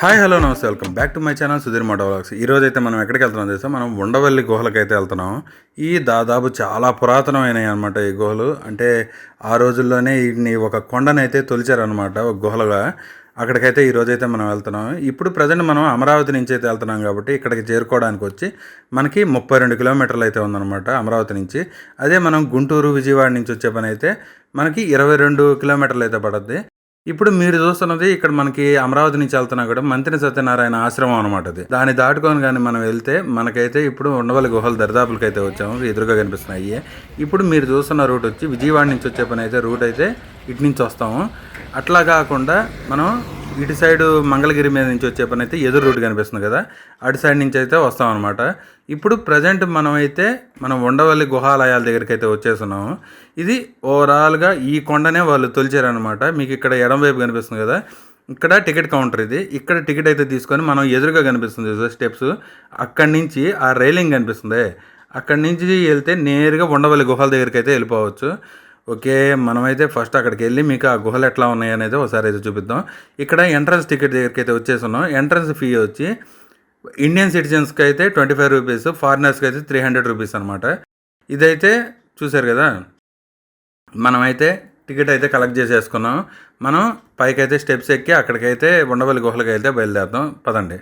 Hi hello namaste welcome back to my channel Sudheer moto vlogs. ఈరోజు అయితే మనం ఎక్కడికి వెళ్తున్నాం తెలుసా? మనం ఉండవల్లి గుహలకైతే వెళ్తున్నాం. ఈ దాదాపు చాలా పురాతనమైనవి అనమాట ఈ గుహలు. అంటే ఆ రోజుల్లోనే వీటిని ఒక కొండనైతే తొలిచారనమాట ఒక గుహలుగా. అక్కడికైతే ఈరోజైతే మనం వెళ్తున్నాం. ఇప్పుడు ప్రజెంట్ మనం అమరావతి నుంచి అయితే వెళ్తున్నాం కాబట్టి ఇక్కడికి చేరుకోవడానికి వచ్చి మనకి 32 కిలోమీటర్లు అయితే ఉందన్నమాట అమరావతి నుంచి. అదే మనం గుంటూరు విజయవాడ నుంచి వచ్చే పని అయితే మనకి 22 కిలోమీటర్లు అయితే పడుద్ది. ఇప్పుడు మీరు చూస్తున్నది ఇక్కడ మనకి అమరావతి నుంచి వెళ్తున్నా కూడా మంత్రి సత్యనారాయణ ఆశ్రమం అనమాట. అది దాన్ని దాటుకొని కానీ మనం వెళ్తే మనకైతే ఇప్పుడు ఉండవల్లి గుహల దరిదాపులకి అయితే వచ్చాము. ఎదురుగా కనిపిస్తున్నాయి. ఇప్పుడు మీరు చూస్తున్న రూట్ వచ్చి విజయవాడ నుంచి వచ్చే పని అయితే రూట్ అయితే ఇటు నుంచి వస్తాము. అట్లా కాకుండా మనం ఇటు సైడు మంగళగిరి మీద నుంచి వచ్చే పని అయితే ఎదురు రూట్ కనిపిస్తుంది కదా, అటు సైడ్ నుంచి అయితే వస్తాం అనమాట. ఇప్పుడు ప్రజెంట్ మనం ఉండవల్లి గుహాలయాల దగ్గరికి అయితే వచ్చేస్తున్నాము. ఇది ఓవరాల్గా ఈ కొండనే వాళ్ళు తొలిచారనమాట. మీకు ఇక్కడ ఎడం వైపు కనిపిస్తుంది కదా, ఇక్కడ టికెట్ కౌంటర్ ఇది. ఇక్కడ టికెట్ అయితే తీసుకొని మనం ఎదురుగా కనిపిస్తుంది స్టెప్స్, అక్కడి నుంచి ఆ రైలింగ్ కనిపిస్తుంది, అక్కడి నుంచి వెళ్తే నేరుగా ఉండవల్లి గుహల దగ్గరికి అయితే వెళ్ళిపోవచ్చు. ఓకే, మనమైతే ఫస్ట్ అక్కడికి వెళ్ళి మీకు ఆ గుహలు ఎట్లా ఉన్నాయి అనేది ఒకసారి అయితే చూపిద్దాం. ఇక్కడ ఎంట్రన్స్ టికెట్ దగ్గరికి అయితే వచ్చేస్తున్నాం. ఎంట్రన్స్ ఫీ వచ్చి ఇండియన్ సిటిజన్స్కి అయితే 25 రూపీస్, ఫారినర్స్కి అయితే 300 రూపీస్ అనమాట. ఇదైతే చూసారు కదా, మనమైతే టికెట్ అయితే కలెక్ట్ చేసేసుకున్నాం. మనం పైకి అయితే స్టెప్స్ ఎక్కి అక్కడికైతే ఉండవల్లి గుహలకి అయితే బయలుదేరుతాం. పదండి.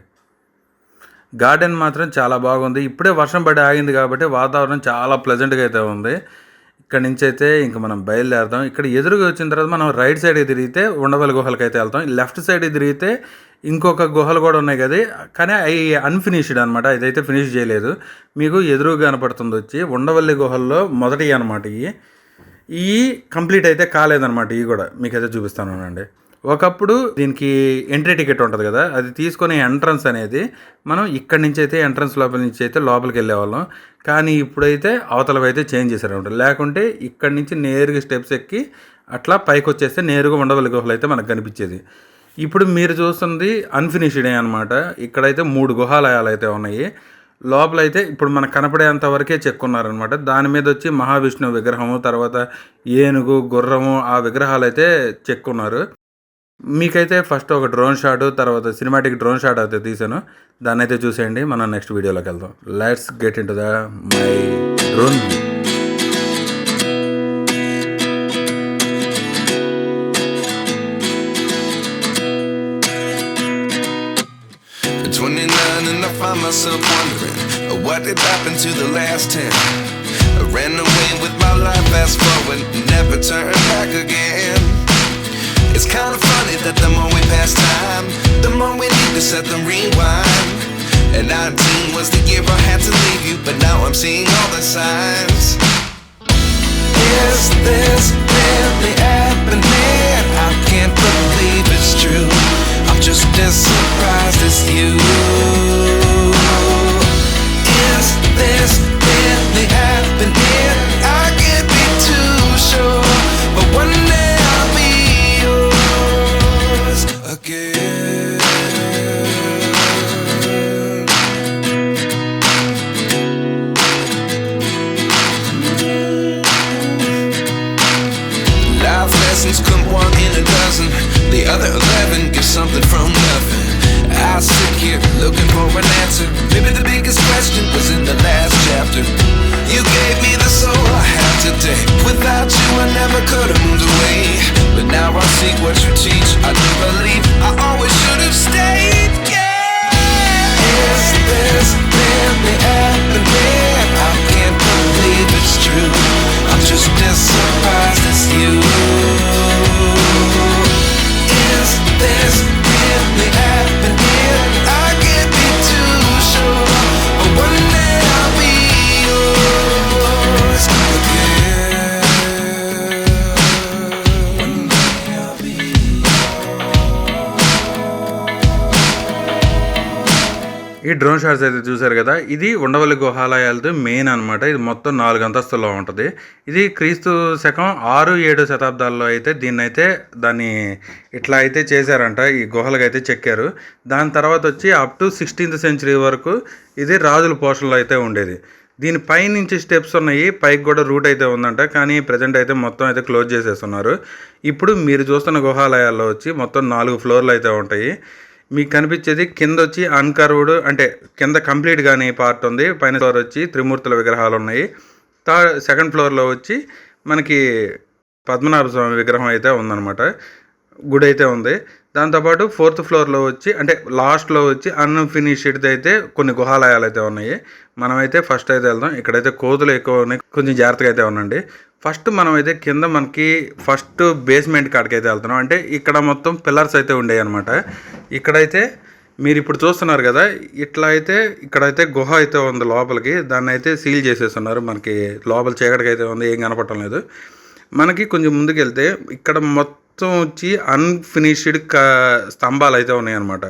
గార్డెన్ మాత్రం చాలా బాగుంది. ఇప్పుడే వర్షం పడి ఆగింది కాబట్టి వాతావరణం చాలా ప్లెజెంట్గా అయితే ఉంది. ఇక్కడ నుంచి అయితే ఇంక మనం బయలుదేరుతాం. ఇక్కడ ఎదురుగా వచ్చిన తర్వాత మనం రైట్ సైడ్ తిరిగితే ఉండవల్లి గుహలకి అయితే వెళ్తాం. లెఫ్ట్ సైడ్ తిరిగితే ఇంకొక గుహలు కూడా ఉన్నాయి కదా, కానీ అవి అన్ఫినిష్డ్ అనమాట. ఇదైతే ఫినిష్ చేయలేదు. మీకు ఎదురుగా కనపడుతుంది వచ్చి ఉండవల్లి గుహల్లో మొదటి అనమాట. ఇవి కంప్లీట్ అయితే కాలేదనమాట. ఇవి కూడా మీకైతే చూపిస్తాను అండి. ఒకప్పుడు దీనికి ఎంట్రీ టికెట్ ఉంటుంది కదా, అది తీసుకొని ఎంట్రన్స్ అనేది మనం ఇక్కడి నుంచి అయితే ఎంట్రన్స్ లోపల నుంచి అయితే లోపలికి వెళ్ళేవాళ్ళం. కానీ ఇప్పుడైతే అవతలవి అయితే చేంజ్ చేశారనమాట. లేకుంటే ఇక్కడి నుంచి నేరుగా స్టెప్స్ ఎక్కి అట్లా పైకి వచ్చేస్తే నేరుగా ఉండవల్లి గుహలు అయితే మనకు కనిపించేది. ఇప్పుడు మీరు చూస్తుంది అన్ఫినిష్డ్ అనమాట. ఇక్కడైతే 3 గుహాలయాలు అయితే ఉన్నాయి. లోపలైతే ఇప్పుడు మనకు కనపడేంత వరకే చెక్కున్నారనమాట. దాని మీద వచ్చి మహావిష్ణువు విగ్రహము, తర్వాత ఏనుగు, గుర్రము, ఆ విగ్రహాలు అయితే చెక్కున్నారు. మీకైతే ఫస్ట్ ఒక డ్రోన్ షాట్, తర్వాత సినిమాటిక్ డ్రోన్ షాట్ అయితే తీసాను. దాన్ని అయితే చూసేయండి. మనం నెక్స్ట్ వీడియోలోకి వెళ్దాం. Let's get in to my drone. Find myself wondering what did happen to the last 10. I ran away with my life, fast forward, never turn back again. It's kind of funny that the more we pass time, the more we need to set the rewind. And 19 was the year I had to leave you, but now I'm seeing all the signs. Is this really happening? I can't believe it's true. I'm just as surprised as you. Is this really happening? I can't be too sure, but one day I'll be yours again. Life lessons come 1 in a dozen. The other 11 give something from nothing. I sit here looking for an answer. Maybe the biggest question was in the last chapter. You gave me the soul I have today. Without you I never could have moved away. But now I see what you teach. I do believe I always should have stayed. Yeah. Is this really happening? I can't believe it's true. I'm just as surprised as you. Is this really happening? I can't be too sure, but one day I'll be yours again. One day I'll be ఈ drone shots అయితే చూసారు కదా, ఇది Undavalli గుహాలయాలతో main అనమాట. ఇది మొత్తం 4 అంతస్తుల్లో ఉంటుంది. ఇది క్రీస్తు శకం 6-7 శతాబ్దాల్లో అయితే దాన్ని ఇట్లా అయితే చేశారంట. ఈ గుహలకు అయితే చెక్కారు. దాని తర్వాత వచ్చి అప్ టు 16th సెంచరీ వరకు ఇది రాజుల పోషణలో అయితే ఉండేది. దీని పైనుంచి స్టెప్స్ ఉన్నాయి, పైకి కూడా రూట్ అయితే ఉందంట. కానీ ప్రజెంట్ అయితే మొత్తం అయితే క్లోజ్ చేసేస్తున్నారు. ఇప్పుడు మీరు చూస్తున్న గుహాలయాల్లో వచ్చి మొత్తం 4 ఫ్లోర్లు అయితే ఉంటాయి. మీకు కనిపించేది కింద వచ్చి అన్కర్వ్డ్, అంటే కింద కంప్లీట్ కానీ పార్ట్ ఉంది. పైన ఫ్లోర్ వచ్చి త్రిమూర్తుల విగ్రహాలు ఉన్నాయి. సెకండ్ ఫ్లోర్లో వచ్చి మనకి పద్మనాభ స్వామి విగ్రహం అయితే ఉందన్నమాట. గుడి అయితే ఉంది. దాంతోపాటు ఫోర్త్ ఫ్లోర్లో వచ్చి అంటే లాస్ట్లో వచ్చి అన్ఫినిష్డ్ది అయితే కొన్ని గుహాలయాలు అయితే ఉన్నాయి. మనమైతే ఫస్ట్ అయితే వెళ్దాం. ఇక్కడైతే కోతులు ఎక్కువ ఉన్నాయి, కొంచెం జాగ్రత్తగా అయితే ఉండండి. ఫస్ట్ మనమైతే కింద మనకి ఫస్ట్ బేస్మెంట్ కాడికి అయితే వెళ్తున్నాం. అంటే ఇక్కడ మొత్తం పిల్లర్స్ అయితే ఉండేవి అనమాట. ఇక్కడైతే మీరు ఇప్పుడు చూస్తున్నారు కదా, ఇట్లా అయితే ఇక్కడైతే గుహ అయితే ఉంది లోపలికి. దాన్ని అయితే సీల్ చేసేస్తున్నారు. మనకి లోపల చీకటికి అయితే ఉంది, ఏం కనపడటం లేదు. మనకి కొంచెం ముందుకు వెళ్తే ఇక్కడ మొత్తం వచ్చి అన్ఫినిష్డ్ స్తంభాలు అయితే ఉన్నాయన్నమాట.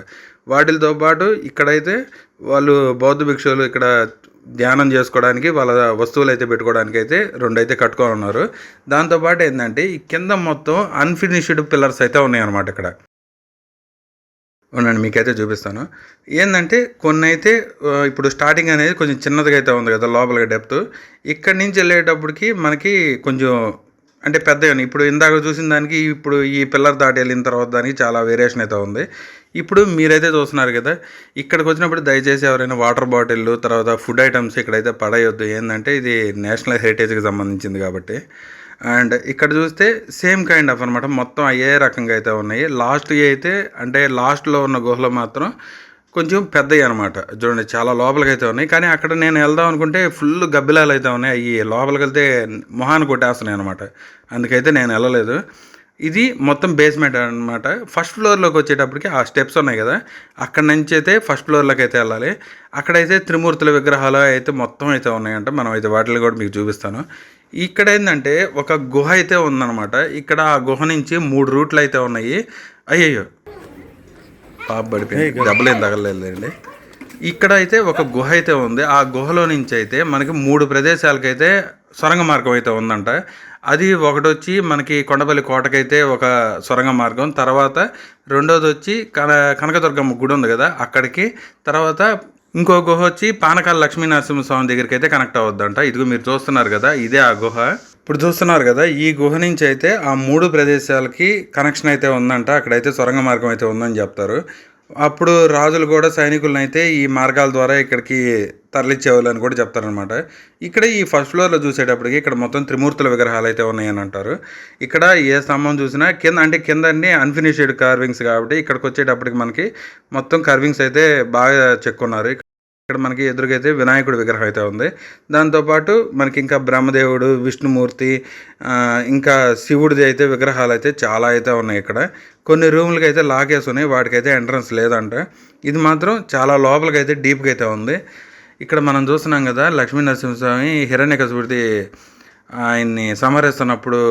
వాటితో పాటు ఇక్కడైతే వాళ్ళు బౌద్ధ భిక్షువులు ఇక్కడ ధ్యానం చేసుకోవడానికి వాళ్ళ వస్తువులు అయితే పెట్టుకోవడానికి అయితే రెండు అయితే కట్టుకొని ఉన్నారు. దాంతోపాటు ఏంటంటే ఈ కింద మొత్తం అన్ఫినిష్డ్ పిల్లర్స్ అయితే ఉన్నాయన్నమాట. ఇక్కడ ఉండండి, మీకైతే చూపిస్తాను. ఏంటంటే కొన్ని అయితే ఇప్పుడు స్టార్టింగ్ అనేది కొంచెం చిన్నదిగా అయితే ఉంది కదా లోపలికి డెప్త్. ఇక్కడి నుంచి వెళ్ళేటప్పటికి మనకి కొంచెం అంటే పెద్దగా ఇప్పుడు ఇందాక చూసిన దానికి ఇప్పుడు ఈ పిల్లర్ దాటి వెళ్ళిన తర్వాత దానికి చాలా వేరియేషన్ అయితే ఉంది. ఇప్పుడు మీరైతే చూస్తున్నారు కదా, ఇక్కడికి వచ్చినప్పుడు దయచేసి ఎవరైనా వాటర్ బాటిల్ తర్వాత ఫుడ్ ఐటమ్స్ ఇక్కడైతే పడేయొద్దు. ఏంటంటే ఇది నేషనల్ హెరిటేజ్కి సంబంధించింది కాబట్టి. అండ్ ఇక్కడ చూస్తే సేమ్ కైండ్ ఆఫ్ అనమాట, మొత్తం అయ్యే రకంగా అయితే ఉన్నాయి. లాస్ట్ అయితే అంటే లాస్ట్లో ఉన్న గుహలో మాత్రం కొంచెం పెద్దవి అనమాట. చూడండి, చాలా లోపలికి అయితే ఉన్నాయి. కానీ అక్కడ నేను వెళ్దాం అనుకుంటే ఫుల్ గబ్బిలాలు అయితే ఉన్నాయి. అవి లోపలికి వెళ్తే మొహాన్ని కొట్టేస్తున్నాయి అనమాట. అందుకైతే నేను వెళ్ళలేదు. ఇది మొత్తం బేస్మెంట్ అనమాట. ఫస్ట్ ఫ్లోర్లోకి వచ్చేటప్పటికి ఆ స్టెప్స్ ఉన్నాయి కదా, అక్కడ నుంచి అయితే ఫస్ట్ ఫ్లోర్లోకి అయితే వెళ్ళాలి. అక్కడైతే త్రిమూర్తుల విగ్రహాలు అయితే మొత్తం అయితే ఉన్నాయంట. మనం అయితే వాటిని కూడా మీకు చూపిస్తాను. ఇక్కడ ఏంటంటే ఒక గుహ అయితే ఉందన్నమాట. ఇక్కడ ఆ గుహ నుంచి 3 రూట్లు అయితే ఉన్నాయి. అయ్యయ్యో, పాప పడిపోయింది, దెబ్బలేం తగలలేదండి. ఇక్కడ అయితే ఒక గుహ అయితే ఉంది. ఆ గుహలో నుంచి అయితే మనకి 3 ప్రదేశాలకైతే సొరంగ మార్గం అయితే ఉందంట. అది ఒకటి వచ్చి మనకి కొండపల్లి కోటకైతే ఒక సొరంగ మార్గం, తర్వాత రెండోది వచ్చి కనకదుర్గమ్మ గుడి ఉంది కదా అక్కడికి, తర్వాత ఇంకో గుహ వచ్చి పానకాల లక్ష్మీనరసింహస్వామి దగ్గరికి అయితే కనెక్ట్ అవ్వద్దంట. ఇదిగో మీరు చూస్తున్నారు కదా, ఇదే ఆ గుహ. ఇప్పుడు చూస్తున్నారు కదా, ఈ గుహ నుంచి అయితే ఆ 3 ప్రదేశాలకి కనెక్షన్ అయితే ఉందంట. అక్కడైతే సొరంగ మార్గం అయితే ఉందని చెప్తారు. అప్పుడు రాజులు కూడా సైనికులను అయితే ఈ మార్గాల ద్వారా ఇక్కడికి తరలించేవాళ్ళు అని కూడా చెప్తారనమాట. ఇక్కడ ఈ ఫస్ట్ ఫ్లోర్లో చూసేటప్పటికి ఇక్కడ మొత్తం త్రిమూర్తుల విగ్రహాలు అయితే ఉన్నాయని అంటారు. ఇక్కడ ఏ స్తంభం చూసినా కింద అంటే కింద అన్ని అన్ఫినిష్డ్ కార్వింగ్స్ కాబట్టి ఇక్కడికి వచ్చేటప్పటికి మనకి మొత్తం కార్వింగ్స్ అయితే బాగా చెక్కున్నారు. ఇక్కడ మనకి ఎదురుగైతే వినాయకుడి విగ్రహం అయితే ఉంది. దాంతోపాటు మనకి ఇంకా బ్రహ్మదేవుడు, విష్ణుమూర్తి, ఇంకా శివుడిది అయితే విగ్రహాలు అయితే చాలా అయితే ఉన్నాయి. ఇక్కడ కొన్ని రూములకి అయితే లాకేసి ఉన్నాయి, వాటికైతే ఎంట్రన్స్ లేదంట. ఇది మాత్రం చాలా లోపలికి అయితే డీప్గా అయితే ఉంది. ఇక్కడ మనం చూస్తున్నాం కదా, లక్ష్మీ నరసింహస్వామి హిరణ్యకశిపుడిది ఆయన్ని సంహరిస్తున్నప్పుడు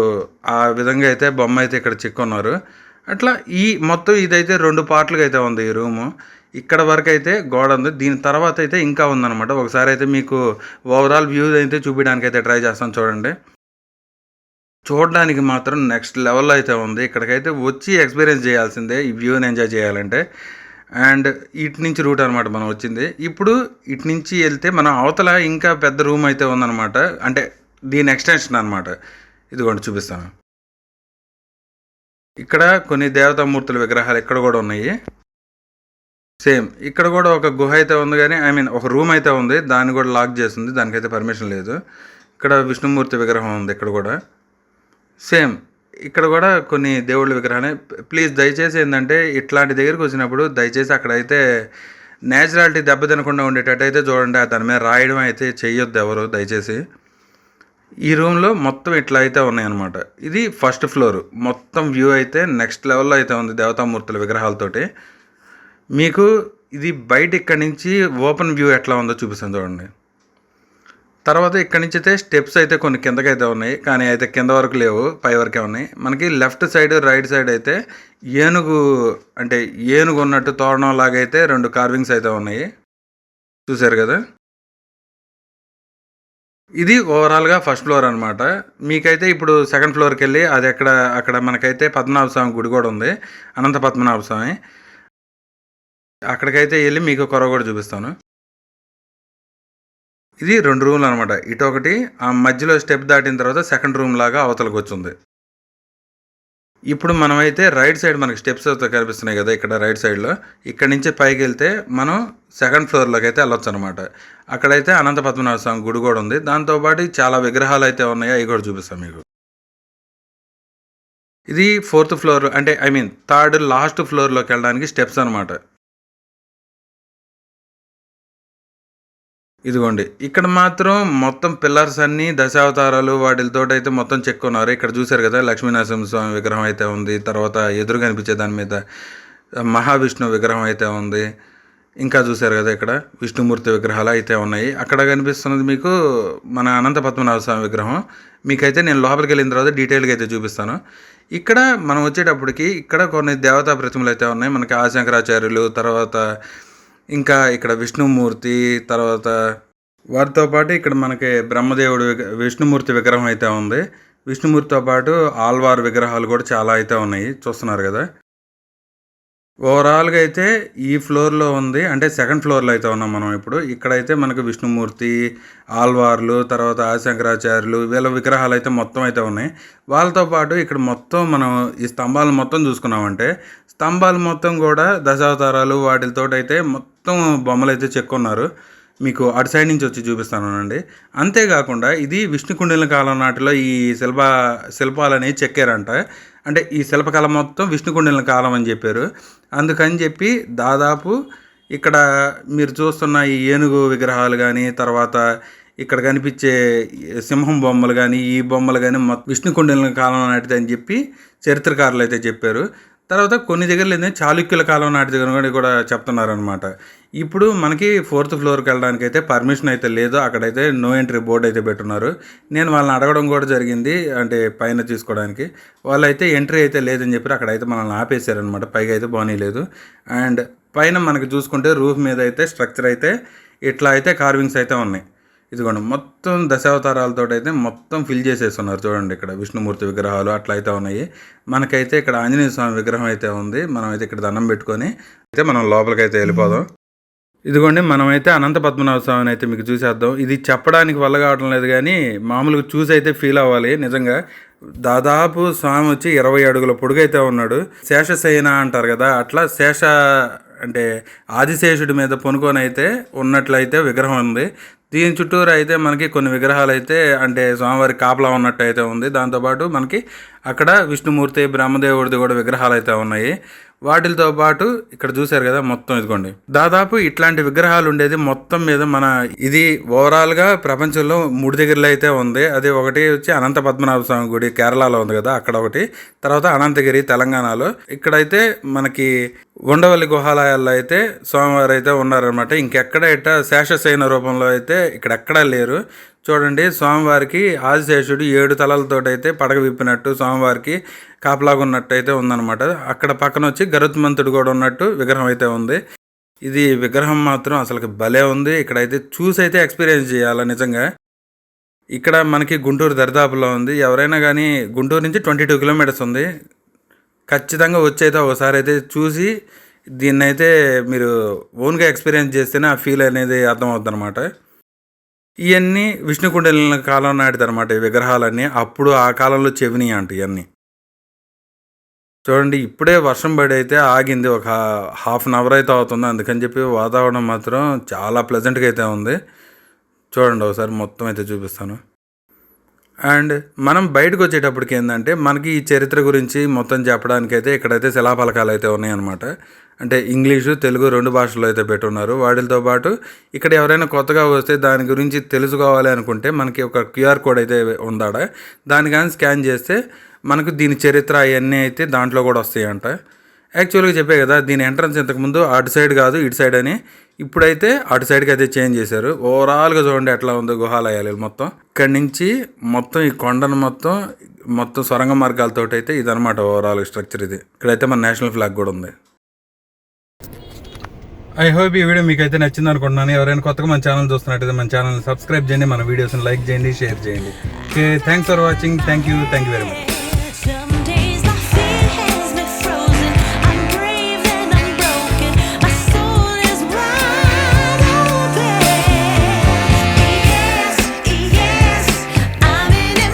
ఆ విధంగా అయితే బొమ్మ అయితే ఇక్కడ చిక్కున్నారు. అట్లా ఈ మొత్తం ఇదైతే 2 పార్ట్లుగా అయితే ఉంది ఈ రూము. ఇక్కడ వరకు అయితే గోడ ఉంది. దీని తర్వాత అయితే ఇంకా ఉందన్నమాట. ఒకసారి అయితే మీకు ఓవరాల్ వ్యూ అయితే చూపించడానికి అయితే ట్రై చేస్తాను. చూడండి, చూడడానికి మాత్రం నెక్స్ట్ లెవెల్లో అయితే ఉంది. ఇక్కడికైతే వచ్చి ఎక్స్పీరియన్స్ చేయాల్సిందే ఈ వ్యూని ఎంజాయ్ చేయాలంటే. అండ్ ఇటు నుంచి రూట్ అనమాట మనం వచ్చింది. ఇప్పుడు ఇటు నుంచి వెళ్తే మనం అవతల ఇంకా పెద్ద రూమ్ అయితే ఉందన్నమాట. అంటే దీని ఎక్స్టెన్షన్ అనమాట. ఇదిగోండి చూపిస్తాను. ఇక్కడ కొన్ని దేవతామూర్తుల విగ్రహాలు ఇక్కడ కూడా ఉన్నాయి. సేమ్ ఇక్కడ కూడా ఒక గుహ అయితే ఉంది, కానీ ఒక రూమ్ అయితే ఉంది, దాన్ని కూడా లాక్ చేస్తుంది, దానికైతే పర్మిషన్ లేదు. ఇక్కడ విష్ణుమూర్తి విగ్రహం ఉంది. ఇక్కడ కూడా సేమ్ ఇక్కడ కూడా కొన్ని దేవుళ్ళ విగ్రహాలు. ప్లీజ్ దయచేసి ఏంటంటే ఇట్లాంటి దగ్గరికి వచ్చినప్పుడు దయచేసి అక్కడైతే నేచురాలిటీ దెబ్బతినకుండా ఉండేటట్టు అయితే చూడండి. దాని మీద రాయడం అయితే చెయ్యొద్దు ఎవరు దయచేసి. ఈ రూమ్లో మొత్తం ఇట్లా అయితే ఉన్నాయన్నమాట. ఇది ఫస్ట్ ఫ్లోర్. మొత్తం వ్యూ అయితే నెక్స్ట్ లెవెల్లో అయితే ఉంది దేవతామూర్తుల విగ్రహాలతోటి. మీకు ఇది బయట ఇక్కడి నుంచి ఓపెన్ వ్యూ ఎట్లా ఉందో చూపిస్తాను చూడండి. తర్వాత ఇక్కడి నుంచి అయితే స్టెప్స్ అయితే కొన్ని కిందకైతే ఉన్నాయి, కానీ అయితే కింద వరకు లేవు, పై వరకే ఉన్నాయి. మనకి లెఫ్ట్ సైడ్ రైట్ సైడ్ అయితే ఏనుగు అంటే ఏనుగు ఉన్నట్టు తోరణం లాగా అయితే 2 కార్వింగ్స్ అయితే ఉన్నాయి, చూసారు కదా. ఇది ఓవరాల్గా ఫస్ట్ ఫ్లోర్ అనమాట. మీకైతే ఇప్పుడు సెకండ్ ఫ్లోర్కి వెళ్ళి అది అక్కడ మనకైతే పద్మనాభ స్వామి గుడి కూడా ఉంది, అనంత పద్మనాభ స్వామి. అక్కడికైతే వెళ్ళి మీకు కొరవ కూడా చూపిస్తాను. ఇది 2 రూమ్లు అనమాట. ఇటు ఒకటి, ఆ మధ్యలో స్టెప్ దాటిన తర్వాత సెకండ్ రూమ్ లాగా అవతలకు వచ్చింది. ఇప్పుడు మనమైతే రైట్ సైడ్ మనకి స్టెప్స్ అయితే కనిపిస్తున్నాయి కదా ఇక్కడ రైట్ సైడ్లో, ఇక్కడ నుంచి పైకి వెళ్తే మనం సెకండ్ ఫ్లోర్లోకి అయితే వెళ్ళొచ్చు అనమాట. అక్కడైతే అనంత పద్మనాభ స్వామి గుడి కూడా ఉంది. దాంతోపాటు చాలా విగ్రహాలు అయితే ఉన్నాయి, అవి కూడా చూపిస్తాం మీకు. ఇది 4th ఫ్లోర్, అంటే థర్డ్ లాస్ట్ ఫ్లోర్లోకి వెళ్ళడానికి స్టెప్స్ అనమాట. ఇదిగోండి, ఇక్కడ మాత్రం మొత్తం పిల్లర్స్ అన్నీ దశావతారాలు వాటితోటైతే మొత్తం చెక్కున్నారు. ఇక్కడ చూశారు కదా లక్ష్మీనరసింహ స్వామి విగ్రహం అయితే ఉంది. తర్వాత ఎదురు కనిపించే దాని మీద మహావిష్ణువు విగ్రహం అయితే ఉంది. ఇంకా చూశారు కదా ఇక్కడ విష్ణుమూర్తి విగ్రహాలు అయితే ఉన్నాయి. అక్కడ కనిపిస్తున్నది మీకు మన అనంత పద్మనాభ స్వామి విగ్రహం. మీకైతే నేను లోపలికి వెళ్ళిన తర్వాత డీటెయిల్గా అయితే చూపిస్తాను. ఇక్కడ మనం వచ్చేటప్పటికి ఇక్కడ కొన్ని దేవతా ప్రతిమలు అయితే ఉన్నాయి. మనకి ఆదిశంకరాచార్యులు, తర్వాత ఇంకా ఇక్కడ విష్ణుమూర్తి, తర్వాత వారితో పాటు ఇక్కడ మనకి బ్రహ్మదేవుడు విష్ణుమూర్తి విగ్రహం అయితే ఉంది. విష్ణుమూర్తితో పాటు ఆల్వార్ విగ్రహాలు కూడా చాలా అయితే ఉన్నాయి, చూస్తున్నారు కదా. ఓవరాల్గా అయితే ఈ ఫ్లోర్లో ఉంది, అంటే సెకండ్ ఫ్లోర్లో అయితే ఉన్నాం మనం ఇప్పుడు. ఇక్కడైతే మనకు విష్ణుమూర్తి, ఆల్వార్లు, తర్వాత ఆదిశంకరాచార్యులు వీళ్ళ విగ్రహాలు అయితే మొత్తం అయితే ఉన్నాయి. వాళ్ళతో పాటు ఇక్కడ మొత్తం మనం ఈ స్తంభాలు మొత్తం చూసుకున్నామంటే స్తంభాలు మొత్తం కూడా దశావతారాలు వాటితోటైతే మొత్తం బొమ్మలు అయితే చెక్కున్నారు. మీకు అటు సైడ్ నుంచి వచ్చి చూపిస్తానండి. అంతేకాకుండా ఇది విష్ణుకుండిల కాలం నాటిలో ఈ శిల్పాలని చెక్కారంట. అంటే ఈ శిల్పకళ మొత్తం విష్ణుకుండిల కాలం అని చెప్పారు. అందుకని చెప్పి దాదాపు ఇక్కడ మీరు చూస్తున్న ఈ ఏనుగు విగ్రహాలు కానీ, తర్వాత ఇక్కడ కనిపించే సింహం బొమ్మలు కానీ, ఈ బొమ్మలు కానీ విష్ణుకుండిల కాలం నాటిది అని చెప్పి చరిత్రకారులు అయితే చెప్పారు. తర్వాత కొన్ని దగ్గరలో ఏంటంటే చాళుక్యుల కాలం నాటి దగ్గర కూడా చెప్తున్నారనమాట. ఇప్పుడు మనకి 4th ఫ్లోర్కి వెళ్ళడానికి అయితే పర్మిషన్ అయితే లేదు. అక్కడైతే నో ఎంట్రీ బోర్డు అయితే పెట్టున్నారు. నేను వాళ్ళని అడగడం కూడా జరిగింది, అంటే పైన తీసుకోవడానికి. వాళ్ళైతే ఎంట్రీ అయితే లేదని చెప్పి అక్కడైతే మనల్ని ఆపేశారనమాట. పైగా అయితే బాగాలేదు. అండ్ పైన మనకి చూసుకుంటే రూఫ్ మీద అయితే స్ట్రక్చర్ అయితే ఇట్లా అయితే కార్వింగ్స్ అయితే ఉన్నాయి. ఇదిగోండి, మొత్తం దశావతారాలతో అయితే మొత్తం ఫిల్ చేసేస్తున్నారు. చూడండి, ఇక్కడ విష్ణుమూర్తి విగ్రహాలు అట్లా అయితే ఉన్నాయి. మనకైతే ఇక్కడ ఆంజనేయ స్వామి విగ్రహం అయితే ఉంది. మనమైతే ఇక్కడ దండం పెట్టుకొని అయితే మనం లోపలికి అయితే వెళ్ళిపోదాం. ఇదిగోండి, మనమైతే అనంత పద్మనాభ స్వామిని అయితే మీకు చూసేద్దాం. ఇది చెప్పడానికి వల్ల కావడం లేదు, కానీ మామూలుగా చూసి అయితే ఫీల్ అవ్వాలి. నిజంగా దాదాపు స్వామి వచ్చి 20 అడుగుల పొడుగు అయితే ఉన్నాడు. శేషశయన అంటారు కదా, అట్లా అంటే ఆదిశేషుడి మీద పొనుకొని అయితే ఉన్నట్లయితే విగ్రహం ఉంది. దీని చుట్టూరు అయితే మనకి కొన్ని విగ్రహాలు అయితే, అంటే స్వామివారి కాపలా ఉన్నట్టు అయితే ఉంది. దాంతోపాటు మనకి అక్కడ విష్ణుమూర్తి, బ్రహ్మదేవుడిది కూడా విగ్రహాలు అయితే ఉన్నాయి. వాటితో పాటు ఇక్కడ చూశారు కదా మొత్తం, ఇదిగోండి, దాదాపు ఇట్లాంటి విగ్రహాలు ఉండేది మొత్తం మీద ఇది ఓవరాల్గా ప్రపంచంలో 3 దగ్గరలో అయితే ఉంది. అది ఒకటి వచ్చి అనంత పద్మనాభ స్వామి గుడి కేరళలో ఉంది కదా, అక్కడ ఒకటి. తర్వాత అనంతగిరి తెలంగాణలో. ఇక్కడైతే మనకి ఉండవల్లి గుహాలయాల్లో అయితే స్వామివారు అయితే ఉన్నారనమాట. ఇంకెక్కడ శేషశయన రూపంలో అయితే ఇక్కడెక్కడా లేరు. చూడండి, స్వామివారికి ఆదిశేషుడు 7 తలలతోటైతే పడగ విప్పినట్టు స్వామివారికి కాపలాగా ఉన్నట్టు అయితే ఉందన్నమాట. అక్కడ పక్కన వచ్చి గరుత్మంతుడు కూడా ఉన్నట్టు విగ్రహం అయితే ఉంది. ఇది విగ్రహం మాత్రం అసలు భలే ఉంది. ఇక్కడైతే చూసి అయితే ఎక్స్పీరియన్స్ చేయాలి నిజంగా. ఇక్కడ మనకి గుంటూరు దరిదాపులో ఉంది. ఎవరైనా కానీ గుంటూరు నుంచి 22 కిలోమీటర్స్ ఉంది. ఖచ్చితంగా వచ్చి అయితే ఒకసారి అయితే చూసి దీన్నైతే మీరు ఓన్గా ఎక్స్పీరియన్స్ చేస్తేనే ఆ ఫీల్ అనేది అర్థమవుతుంది అనమాట. ఇవన్నీ విష్ణుకుండిల కాలం నాటిది అనమాట ఈ విగ్రహాలన్నీ. అప్పుడు ఆ కాలంలో చెవిని అంట ఇవన్నీ. చూడండి, ఇప్పుడే వర్షం పడి అయితే ఆగింది, ఒక హాఫ్ అన్ అవర్ అయితే అవుతుంది. అందుకని చెప్పి వాతావరణం మాత్రం చాలా ప్లెజెంట్గా అయితే ఉంది. చూడండి, ఒకసారి మొత్తం అయితే చూపిస్తాను. అండ్ మనం బయటకు వచ్చేటప్పటికి ఏంటంటే మనకి ఈ చరిత్ర గురించి మొత్తం చెప్పడానికైతే ఇక్కడైతే శిలాఫలకాలు అయితే ఉన్నాయన్నమాట. అంటే ఇంగ్లీషు, తెలుగు 2 భాషల్లో అయితే పెట్టున్నారు. వాటితో పాటు ఇక్కడ ఎవరైనా కొత్తగా వస్తే దాని గురించి తెలుసుకోవాలి అనుకుంటే మనకి ఒక QR కోడ్ అయితే ఉందాడ. దాన్ని కానీ స్కాన్ చేస్తే మనకు దీని చరిత్ర అవన్నీ అయితే దాంట్లో కూడా వస్తాయంట. యాక్చువల్గా చెప్పే కదా, దీని ఎంట్రన్స్ ఇంతకుముందు అటు సైడ్ కాదు ఇటు సైడ్ అని, ఇప్పుడైతే అటు సైడ్కి అయితే చేంజ్ చేశారు. ఓవరాల్గా చూడండి ఎట్లా ఉందో గుహాలయాలు మొత్తం. ఇక్కడి నుంచి మొత్తం ఈ కొండను మొత్తం సొరంగ మార్గాలతో అయితే ఇదనమాట ఓవరాల్ స్ట్రక్చర్ ఇది. ఇక్కడైతే మన నేషనల్ ఫ్లాగ్ కూడా ఉంది. ఐ హోప్ ఈ వీడియో మీకు అయితే నచ్చింది అనుకుంటున్నాను. ఎవరైనా కొత్తగా మన ఛానల్ చూస్తున్నట్టయితే మన ఛానల్ని సబ్స్క్రైబ్ చేయండి, మన వీడియోస్ని లైక్ చేయండి, షేర్ చేయండి. Okay, thanks for watching. Thank you very much.